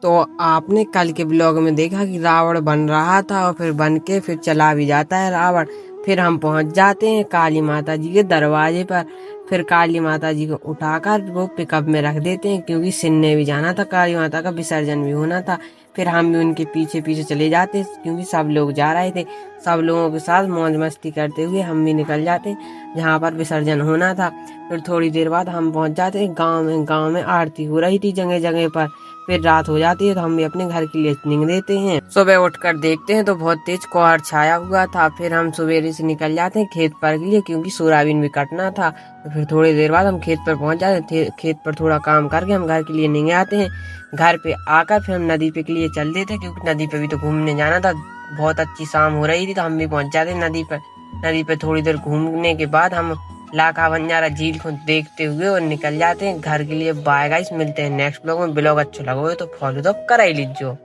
तो आपने कल के ब्लॉग में देखा कि रावण बन रहा था और फिर बन के फिर चला भी जाता है रावण। फिर हम पहुंच जाते हैं काली माता जी के दरवाजे पर। फिर काली माता जी को उठाकर वो पिकअप में रख देते हैं, क्योंकि सिन्ने भी जाना था, काली माता का विसर्जन भी होना था। फिर हम भी उनके पीछे पीछे चले जाते, क्योंकि सब लोग जा रहे थे। सब लोगों के साथ मौज मस्ती करते हुए हम भी निकल जाते जहाँ पर विसर्जन होना था। फिर थोड़ी देर बाद हम पहुंच जाते गांव में आरती हो रही थी जगह जगह पर। फिर रात हो जाती है तो हम भी अपने घर के लिए निकल देते हैं। सुबह उठकर देखते हैं तो बहुत तेज कोहरा छाया हुआ था। फिर हम सवेरे से निकल जाते हैं खेत पर के लिए, क्योंकि सोयाबीन भी कटना था। तो फिर थोड़ी देर बाद हम खेत पर पहुंच जाते हैं। खेत पर थोड़ा काम करके हम घर के लिए निकल आते हैं। घर पे आकर फिर हम नदी पे के लिए चल देते, क्योंकि नदी पे भी तो घूमने जाना था। बहुत अच्छी शाम हो रही थी तो हम भी पहुंच जाते नदी पर। नदी पे थोड़ी देर घूमने के बाद हम लाखा बंजारा झील को देखते हुए और निकल जाते हैं घर के लिए। बाय गाइस, मिलते हैं नेक्स्ट ब्लॉग में। ब्लॉग अच्छा लगा हो तो फॉलो तो कर ही लीजिए।